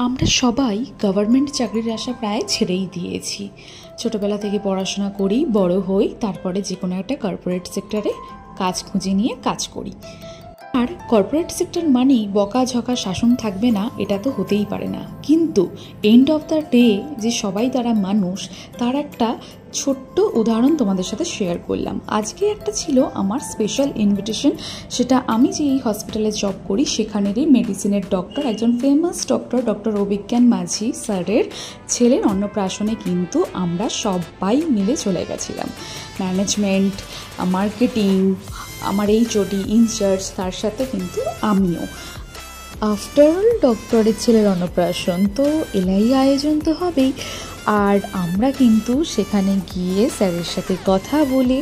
আমরা সবাই গভর্নমেন্ট চাকরির আশা প্রায় ছেড়েই দিয়েছি। ছোটবেলা থেকে পড়াশোনা করি, বড় হই, তারপরে যে কোনো একটা কর্পোরেট সেক্টরে কাজ খুঁজে নিয়ে কাজ করি। আর কর্পোরেট সেক্টর মানেই বকাঝকা শাসন থাকবে না, এটা তো হতেই পারে না। কিন্তু এন্ড অফ দ্য ডে যে সবাই তারা মানুষ, তার একটা ছোট্ট উদাহরণ তোমাদের সাথে শেয়ার করলাম। আজকে একটা ছিল আমার স্পেশাল ইনভিটেশন, সেটা আমি যে এই হসপিটালে জব করি সেখানেরই মেডিসিনের ডক্টর, একজন ফেমাস ডক্টর অভিজ্ঞান মাঝি স্যারের ছেলের অন্নপ্রাশনে কিন্তু আমরা সবাই মিলে চলে গেছিলাম। ম্যানেজমেন্ট, মার্কেটিং, আমার এইচওডি, ইনচার্জ, তার সাথে কিন্তু আমিও। আফটার অল ডক্টরের ছেলের অন্নপ্রাশন, তো এলাই আয়োজন তো হবেই। আর আমরা কিন্তু সেখানে গিয়ে স্যারের সাথে কথা বলে,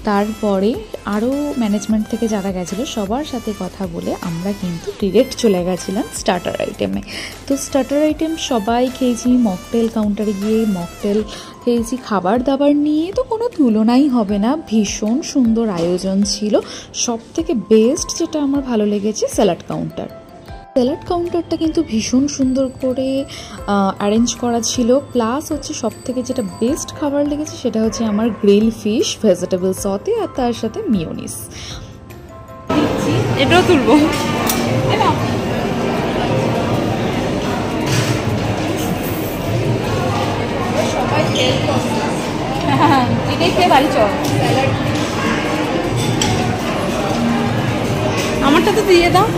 তারপরে আরও ম্যানেজমেন্ট থেকে যারা গেছিলো সবার সাথে কথা বলে আমরা কিন্তু ডিরেক্ট চলে গেছিলাম স্টার্টার আইটেমে। তো স্টার্টার আইটেম সবাই খেয়েছি, মকটেল কাউন্টারে গিয়ে মকটেল খেয়েছি। খাবার দাবার নিয়ে তো কোনো তুলনাই হবে না, ভীষণ সুন্দর আয়োজন ছিল। সব থেকে বেস্ট যেটা আমার ভালো লেগেছে স্যালাড কাউন্টারটা কিন্তু ভীষণ সুন্দর করে অ্যারেঞ্জ করা ছিল। প্লাস হচ্ছে সব থেকে যেটা বেস্ট খাবার লেগেছে সেটা হচ্ছে আমার গ্রিল ফিশ ভেজিটেবল সতে, আর তার সাথে মিওনিস। এটাও তুলবো। আমারটা তো দিয়ে দাও।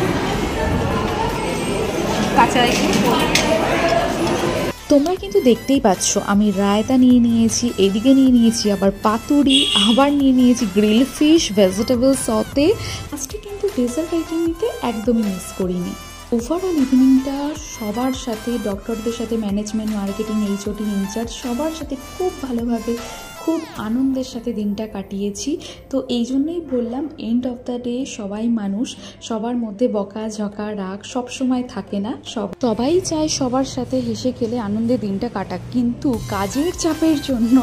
তোমরা কিন্তু দেখতেই পাচ্ছ আমি রায়তা নিয়ে নিয়েছি, এদিকে নিয়ে নিয়েছি আবার পাতুরি, আবার নিয়ে নিয়েছি গ্রিল ফিশ ভেজিটেবল সতে। লাস্টে কিন্তু ডেজার্ট আইটেম নিতে একদমই মিস করিনি। ওভারঅল ইভিনিংটা সবার সাথে, ডক্টরদের সাথে, ম্যানেজমেন্ট, মার্কেটিং, এইচওডি, ইনচার্জ সবার সাথে খুব ভালোভাবে, খুব আনন্দের সাথে দিনটা কাটিয়েছি। তো এই জন্যই বললাম এন্ড অফ দ্য ডে সবাই মানুষ, সবার মধ্যে বকাঝকা রাগ সবসময় থাকে না। সবাই চায় সবার সাথে হেসে খেলে আনন্দে দিনটা কাটাক, কিন্তু কাজের চাপের জন্য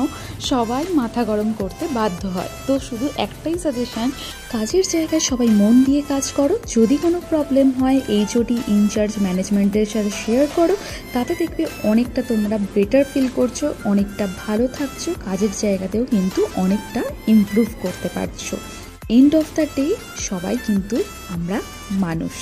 সবাই মাথা গরম করতে বাধ্য হয়। তো শুধু একটাই সাজেশন, কাজের জায়গায় সবাই মন দিয়ে কাজ করো। যদি কোনো প্রবলেম হয় এইচওডি, ইনচার্জ, ম্যানেজমেন্টের সাথে শেয়ার করো, তাতে দেখবে অনেকটা তোমরা বেটার ফিল করছো, অনেকটা ভালো থাকছো, কাজের জায়গাতেও কিন্তু অনেকটা ইমপ্রুভ করতে পারছো। এন্ড অফ দ্য ডে সবাই কিন্তু আমরা মানুষ।